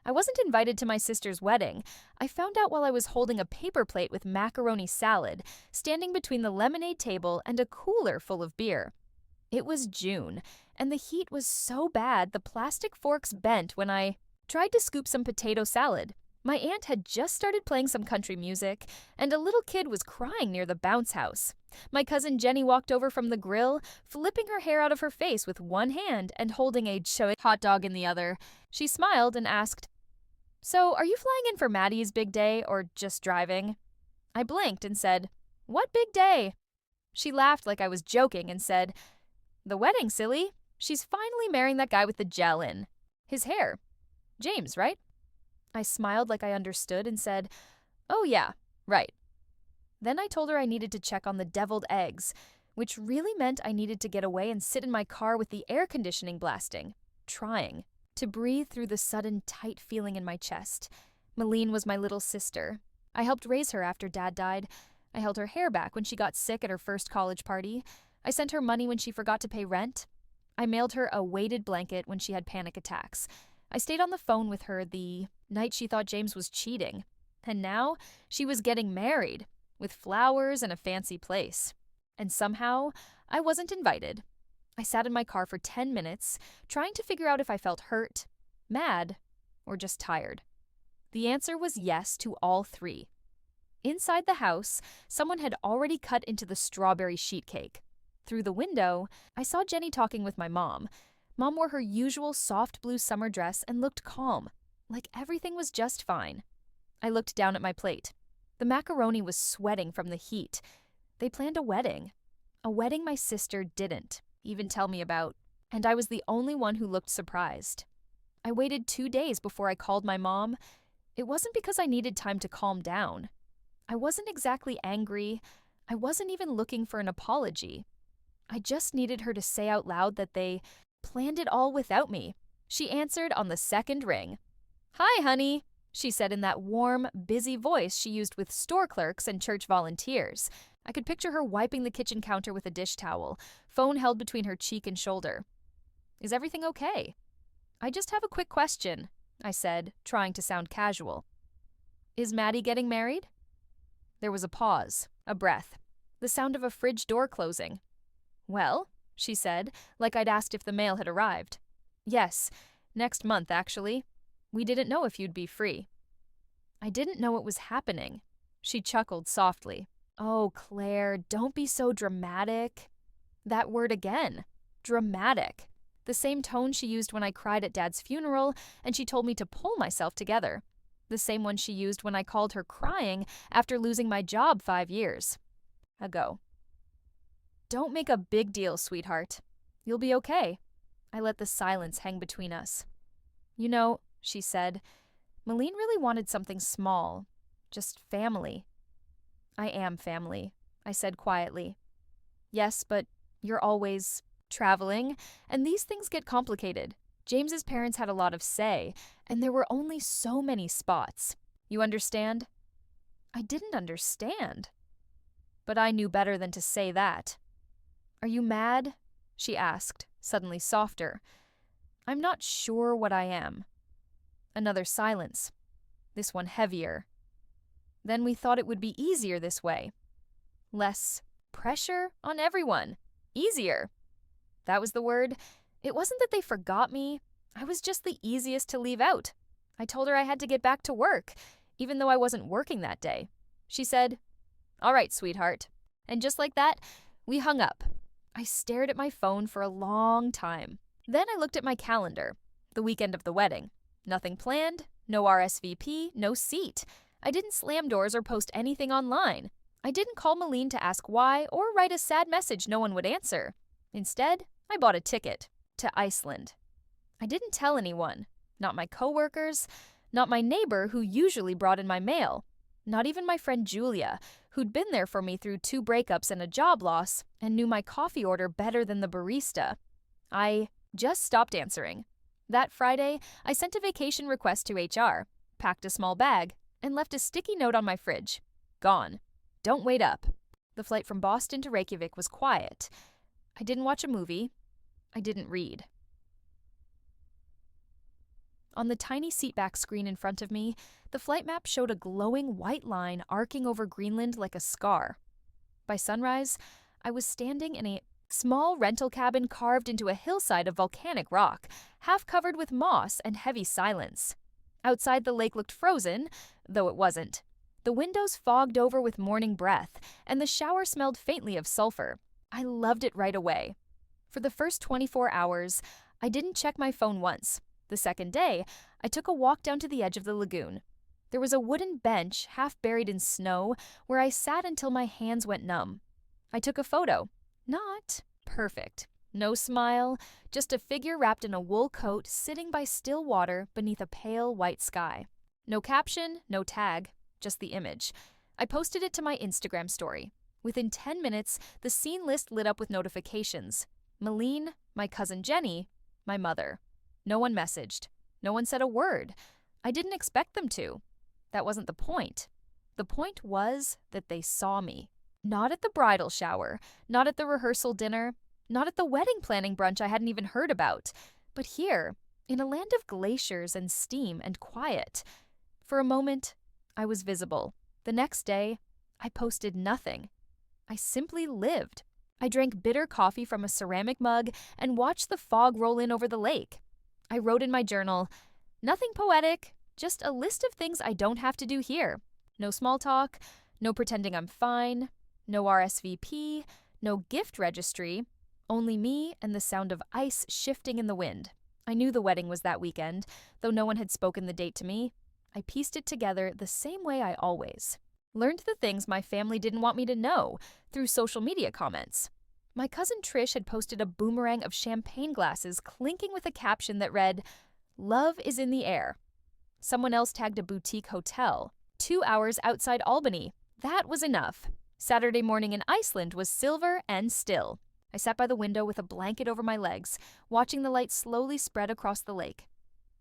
I wasn't invited to my sister's wedding. I found out while I was holding a paper plate with macaroni salad, standing between the lemonade table and a cooler full of beer. It was June, and the heat was so bad the plastic forks bent when I tried to scoop some potato salad. My aunt had just started playing some country music, and a little kid was crying near the bounce house. My cousin Jenny walked over from the grill, flipping her hair out of her face with one hand and holding a hot dog in the other. She smiled and asked, "So, are you flying in for Maddie's big day or just driving?" I blinked and said, "What big day?" She laughed like I was joking and said, "The wedding, silly. She's finally marrying that guy with the gel in his hair. James, right?" I smiled like I understood and said, "Oh yeah, right." Then I told her I needed to check on the deviled eggs, which really meant I needed to get away and sit in my car with the air conditioning blasting, trying to breathe through the sudden tight feeling in my chest. Malene was my little sister. I helped raise her after Dad died. I held her hair back when she got sick at her first college party. I sent her money when she forgot to pay rent. I mailed her a weighted blanket when she had panic attacks. I stayed on the phone with her the night she thought James was cheating. And now she was getting married, with flowers and a fancy place. And somehow, I wasn't invited. I sat in my car for 10 minutes, trying to figure out if I felt hurt, mad, or just tired. The answer was yes to all three. Inside the house, someone had already cut into the strawberry sheet cake. Through the window, I saw Jenny talking with my mom. Mom wore her usual soft blue summer dress and looked calm, like everything was just fine. I looked down at my plate. The macaroni was sweating from the heat. They planned a wedding my sister didn't even tell me about, and I was the only one who looked surprised. I waited 2 days before I called my mom. It wasn't because I needed time to calm down. I wasn't exactly angry. I wasn't even looking for an apology. I just needed her to say out loud that they planned it all without me. She answered on the second ring. "Hi, honey," she said in that warm, busy voice she used with store clerks and church volunteers. I could picture her wiping the kitchen counter with a dish towel, phone held between her cheek and shoulder. "Is everything okay?" "I just have a quick question," I said, trying to sound casual. "Is Maddie getting married?" There was a pause, a breath, the sound of a fridge door closing. "Well," she said, like I'd asked if the mail had arrived. "Yes, next month, actually. We didn't know if you'd be free." I didn't know it was happening. She chuckled softly. "Oh, Claire, don't be so dramatic." That word again. Dramatic. The same tone she used when I cried at Dad's funeral and she told me to pull myself together. The same one she used when I called her crying after losing my job 5 years ago. "Don't make a big deal, sweetheart. You'll be okay." I let the silence hang between us. "You know," she said, "Malene really wanted something small. Just family." "I am family," I said quietly. "Yes, but you're always traveling, and these things get complicated. James's parents had a lot of say, and there were only so many spots. You understand?" I didn't understand. But I knew better than to say that. "Are you mad?" she asked, suddenly softer. "I'm not sure what I am." Another silence, this one heavier. Then we thought it would be easier this way. Less pressure on everyone. Easier. That was the word. It wasn't that they forgot me. I was just the easiest to leave out. I told her I had to get back to work, even though I wasn't working that day. She said, "All right, sweetheart." And just like that, we hung up. I stared at my phone for a long time. Then I looked at my calendar. The weekend of the wedding. Nothing planned, no RSVP, no seat. I didn't slam doors or post anything online. I didn't call Malene to ask why or write a sad message no one would answer. Instead, I bought a ticket to Iceland. I didn't tell anyone, not my coworkers, not my neighbor who usually brought in my mail, not even my friend Julia, who'd been there for me through 2 breakups and a job loss and knew my coffee order better than the barista. I just stopped answering. That Friday, I sent a vacation request to HR, packed a small bag, and left a sticky note on my fridge. Gone. Don't wait up. The flight from Boston to Reykjavik was quiet. I didn't watch a movie. I didn't read. On the tiny seatback screen in front of me, the flight map showed a glowing white line arcing over Greenland like a scar. By sunrise, I was standing in a small rental cabin carved into a hillside of volcanic rock, half covered with moss and heavy silence. Outside, the lake looked frozen, though it wasn't. The windows fogged over with morning breath, and the shower smelled faintly of sulfur. I loved it right away. For the first 24 hours, I didn't check my phone once. The second day, I took a walk down to the edge of the lagoon. There was a wooden bench half buried in snow where I sat until my hands went numb. I took a photo. Not perfect. No smile, just a figure wrapped in a wool coat sitting by still water beneath a pale white sky. No caption, no tag, just the image. I posted it to my Instagram story. Within 10 minutes, the scene list lit up with notifications. Malene, my cousin Jenny, my mother. No one messaged. No one said a word. I didn't expect them to. That wasn't the point. The point was that they saw me. Not at the bridal shower, not at the rehearsal dinner, not at the wedding planning brunch I hadn't even heard about, but here, in a land of glaciers and steam and quiet. For a moment, I was visible. The next day, I posted nothing. I simply lived. I drank bitter coffee from a ceramic mug and watched the fog roll in over the lake. I wrote in my journal, nothing poetic, just a list of things I don't have to do here. No small talk, no pretending I'm fine, no RSVP, no gift registry, only me and the sound of ice shifting in the wind. I knew the wedding was that weekend, though no one had spoken the date to me. I pieced it together the same way I always. Learned the things my family didn't want me to know through social media comments. My cousin Trish had posted a boomerang of champagne glasses clinking with a caption that read, "Love is in the air." Someone else tagged a boutique hotel, 2 hours outside Albany. That was enough. Saturday morning in Iceland was silver and still. I sat by the window with a blanket over my legs, watching the light slowly spread across the lake.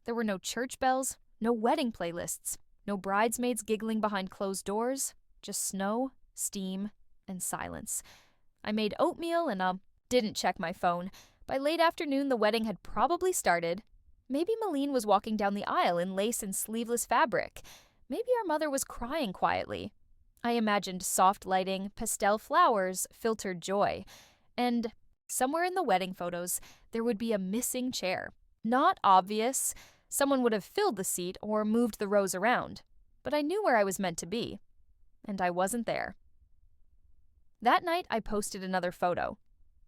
There were no church bells, no wedding playlists, no bridesmaids giggling behind closed doors, just snow, steam, and silence. I made oatmeal and didn't check my phone. By late afternoon, the wedding had probably started. Maybe Malene was walking down the aisle in lace and sleeveless fabric. Maybe our mother was crying quietly. I imagined soft lighting, pastel flowers, filtered joy. And somewhere in the wedding photos, there would be a missing chair. Not obvious. Someone would have filled the seat or moved the rows around. But I knew where I was meant to be. And I wasn't there. That night, I posted another photo.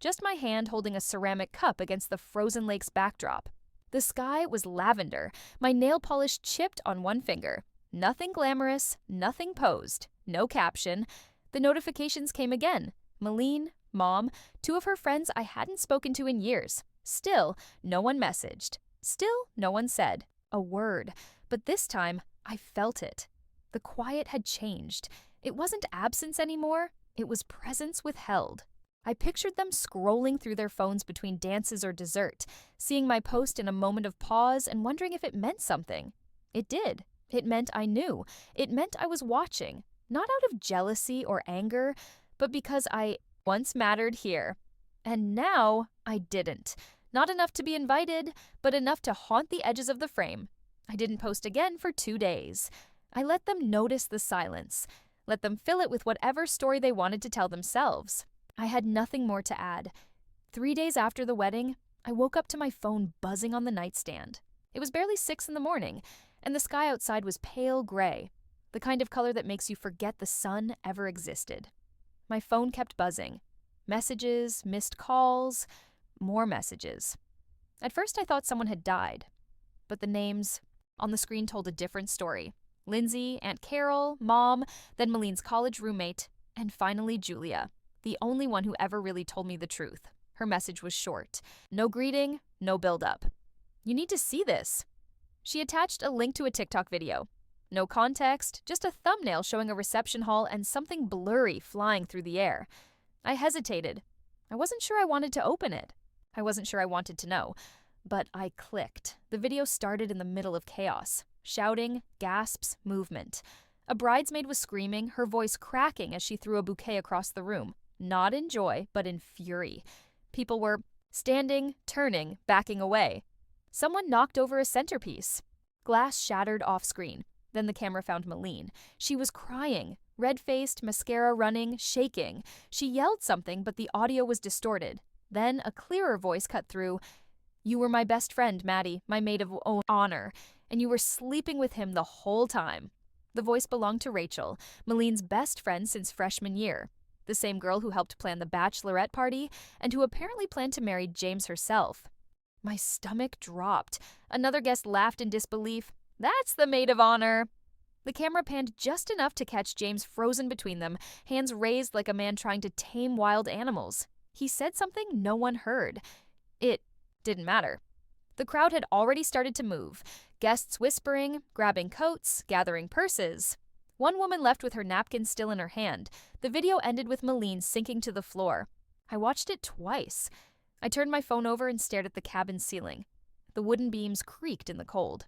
Just my hand holding a ceramic cup against the frozen lake's backdrop. The sky was lavender, my nail polish chipped on one finger. Nothing glamorous, nothing posed, no caption. The notifications came again. Malene, Mom, 2 of her friends I hadn't spoken to in years. Still, no one messaged. Still, no one said a word. But this time, I felt it. The quiet had changed. It wasn't absence anymore. It was presence withheld. I pictured them scrolling through their phones between dances or dessert, seeing my post in a moment of pause and wondering if it meant something. It did. It meant I knew. It meant I was watching, not out of jealousy or anger, but because I once mattered here. And now I didn't. Not enough to be invited, but enough to haunt the edges of the frame. I didn't post again for 2 days. I let them notice the silence. Let them fill it with whatever story they wanted to tell themselves. I had nothing more to add. 3 days after the wedding, I woke up to my phone buzzing on the nightstand. It was barely 6 in the morning, and the sky outside was pale gray, the kind of color that makes you forget the sun ever existed. My phone kept buzzing. Messages, missed calls, more messages. At first I thought someone had died, but the names on the screen told a different story. Lindsay, Aunt Carol, Mom, then Malene's college roommate, and finally Julia, the only one who ever really told me the truth. Her message was short. No greeting, no build-up. "You need to see this." She attached a link to a TikTok video. No context, just a thumbnail showing a reception hall and something blurry flying through the air. I hesitated. I wasn't sure I wanted to open it. I wasn't sure I wanted to know. But I clicked. The video started in the middle of chaos. Shouting, gasps, movement. A bridesmaid was screaming, her voice cracking as she threw a bouquet across the room. Not in joy, but in fury. People were standing, turning, backing away. Someone knocked over a centerpiece. Glass shattered off-screen. Then the camera found Malene. She was crying, red-faced, mascara running, shaking. She yelled something, but the audio was distorted. Then a clearer voice cut through. "You were my best friend, Maddie, my maid of honor, and you were sleeping with him the whole time." The voice belonged to Rachel, Malene's best friend since freshman year. The same girl who helped plan the bachelorette party and who apparently planned to marry James herself. My stomach dropped. Another guest laughed in disbelief. "That's the maid of honor." The camera panned just enough to catch James frozen between them, hands raised like a man trying to tame wild animals. He said something no one heard. It didn't matter. The crowd had already started to move. Guests whispering, grabbing coats, gathering purses. One woman left with her napkin still in her hand. The video ended with Malene sinking to the floor. I watched it twice. I turned my phone over and stared at the cabin ceiling. The wooden beams creaked in the cold.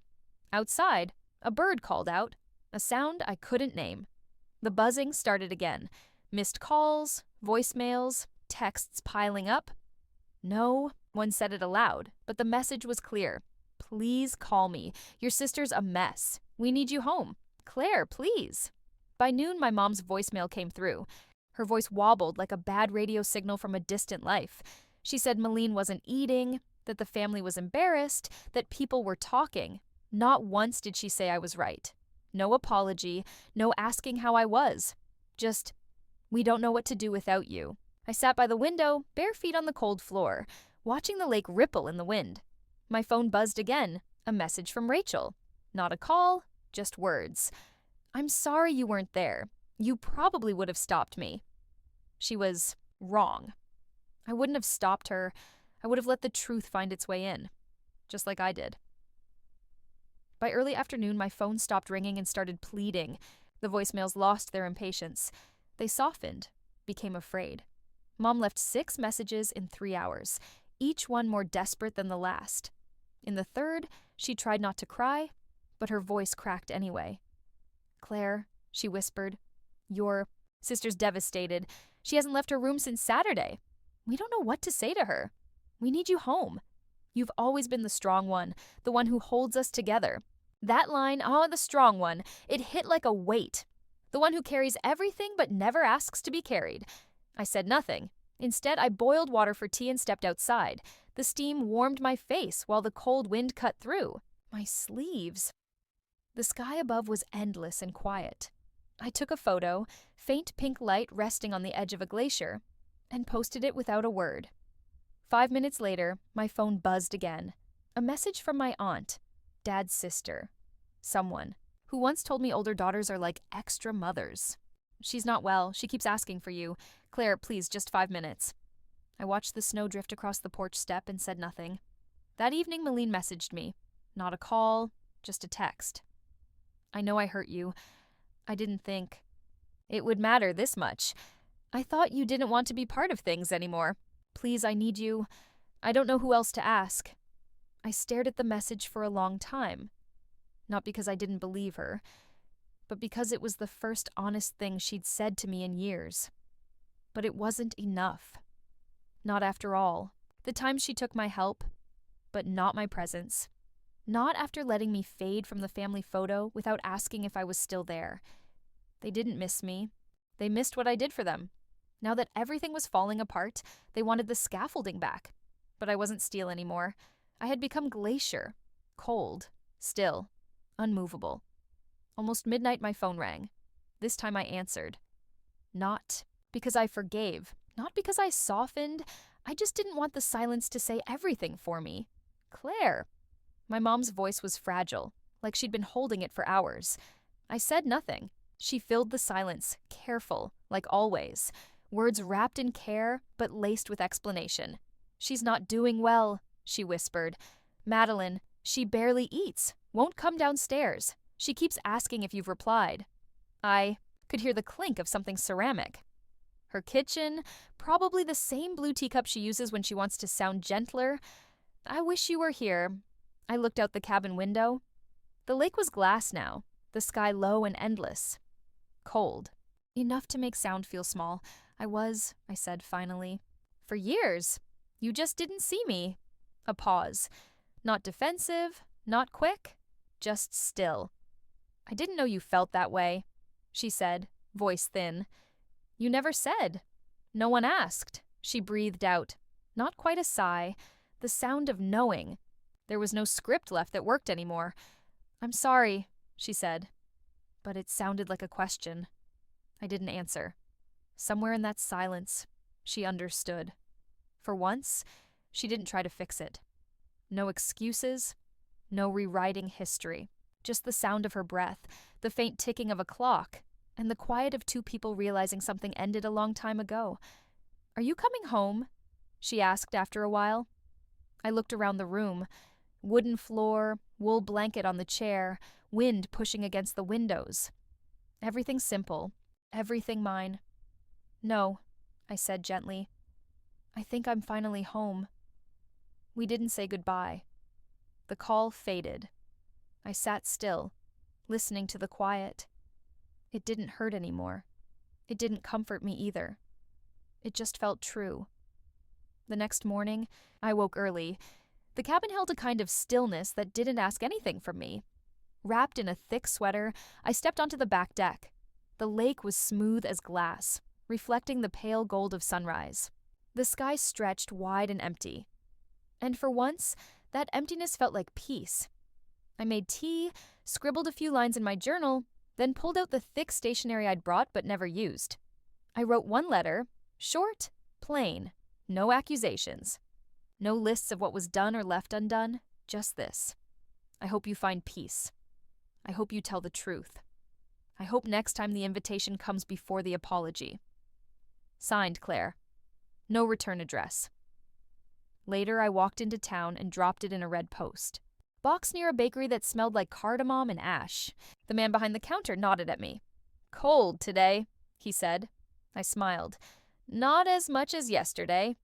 Outside, a bird called out, a sound I couldn't name. The buzzing started again. Missed calls, voicemails, texts piling up. "No," one said it aloud, but the message was clear. "Please call me. Your sister's a mess. We need you home. Claire, please." By noon, my mom's voicemail came through. Her voice wobbled like a bad radio signal from a distant life. She said Malene wasn't eating, that the family was embarrassed, that people were talking. Not once did she say I was right. No apology, no asking how I was. Just, "We don't know what to do without you." I sat by the window, bare feet on the cold floor, watching the lake ripple in the wind. My phone buzzed again, a message from Rachel. Not a call, just words. "I'm sorry you weren't there. You probably would have stopped me." She was wrong. I wouldn't have stopped her. I would have let the truth find its way in, just like I did. By early afternoon, my phone stopped ringing and started pleading. The voicemails lost their impatience. They softened, became afraid. Mom left 6 messages in 3 hours, each one more desperate than the last. In the third, she tried not to cry, but her voice cracked anyway. "Claire," she whispered, "your sister's devastated. She hasn't left her room since Saturday. We don't know what to say to her. We need you home. You've always been the strong one, the one who holds us together." That line, the strong one, it hit like a weight. The one who carries everything but never asks to be carried. I said nothing. Instead, I boiled water for tea and stepped outside. The steam warmed my face while the cold wind cut through my sleeves. The sky above was endless and quiet. I took a photo, faint pink light resting on the edge of a glacier, and posted it without a word. 5 minutes later, my phone buzzed again. A message from my aunt, Dad's sister. Someone who once told me older daughters are like extra mothers. "She's not well. She keeps asking for you. Claire, please, just 5 minutes." I watched the snow drift across the porch step and said nothing. That evening, Malene messaged me. Not a call, just a text. "I know I hurt you. I didn't think it would matter this much. I thought you didn't want to be part of things anymore. Please, I need you. I don't know who else to ask." I stared at the message for a long time. Not because I didn't believe her, but because it was the first honest thing she'd said to me in years. But it wasn't enough. Not after all. The times she took my help, but not my presence. Not after letting me fade from the family photo without asking if I was still there. They didn't miss me. They missed what I did for them. Now that everything was falling apart, they wanted the scaffolding back. But I wasn't steel anymore. I had become glacier. Cold. Still. Unmovable. Almost midnight, my phone rang. This time I answered. Not because I forgave. Not because I softened. I just didn't want the silence to say everything for me. "Claire." My mom's voice was fragile, like she'd been holding it for hours. I said nothing. She filled the silence, careful, like always. Words wrapped in care, but laced with explanation. "She's not doing well," she whispered. "Madeline, she barely eats, won't come downstairs. She keeps asking if you've replied." I could hear the clink of something ceramic. Her kitchen, probably the same blue teacup she uses when she wants to sound gentler. I wish you were here. I looked out the cabin window. The lake was glass now, the sky low and endless. Cold. Enough to make sound feel small. I said finally. "For years. You just didn't see me." A pause. Not defensive, not quick. just still. "I didn't know you felt that way," she said, voice thin. "You never said. No one asked," she breathed out. Not quite a sigh, the sound of knowing. There was no script left that worked anymore. "I'm sorry," she said. But it sounded like a question. I didn't answer. Somewhere in that silence, she understood. For once, she didn't try to fix it. No excuses, no rewriting history. Just the sound of her breath, the faint ticking of a clock, and the quiet of two people realizing something ended a long time ago. "Are you coming home?" she asked after a while. I looked around the room. Wooden floor, wool blanket on the chair, wind pushing against the windows. Everything simple, everything mine. "No," I said gently. "I think I'm finally home." We didn't say goodbye. The call faded. I sat still, listening to the quiet. It didn't hurt anymore. It didn't comfort me either. It just felt true. The next morning, I woke early. The cabin held a kind of stillness that didn't ask anything from me. Wrapped in a thick sweater, I stepped onto the back deck. The lake was smooth as glass, reflecting the pale gold of sunrise. The sky stretched wide and empty. And for once, that emptiness felt like peace. I made tea, scribbled a few lines in my journal, then pulled out the thick stationery I'd brought but never used. I wrote one letter, short, plain, no accusations. No lists of what was done or left undone, just this. I hope you find peace. I hope you tell the truth. I hope next time the invitation comes before the apology. Signed, Claire. No return address. Later, I walked into town and dropped it in a red post. Box near a bakery that smelled like cardamom and ash. The man behind the counter nodded at me. "Cold today," he said. I smiled. "Not as much as yesterday."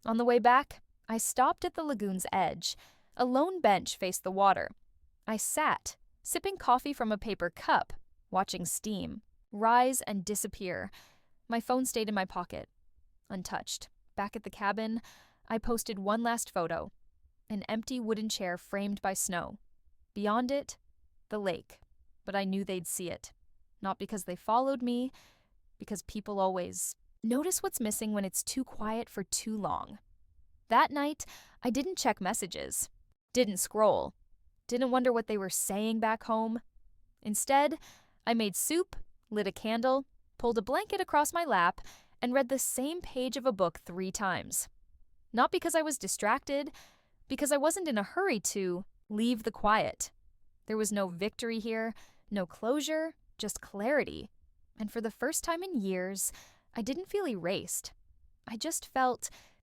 On the way back, I stopped at the lagoon's edge. A lone bench faced the water. I sat, sipping coffee from a paper cup, watching steam rise and disappear. My phone stayed in my pocket, untouched. Back at the cabin, I posted one last photo. An empty wooden chair framed by snow. Beyond it, the lake. But I knew they'd see it. Not because they followed me, because people always notice what's missing when it's too quiet for too long. That night, I didn't check messages. Didn't scroll. Didn't wonder what they were saying back home. Instead, I made soup, lit a candle, pulled a blanket across my lap, and read the same page of a book 3 times. Not because I was distracted, because I wasn't in a hurry to leave the quiet. There was no victory here, no closure, just clarity. And for the first time in years, I didn't feel erased. I just felt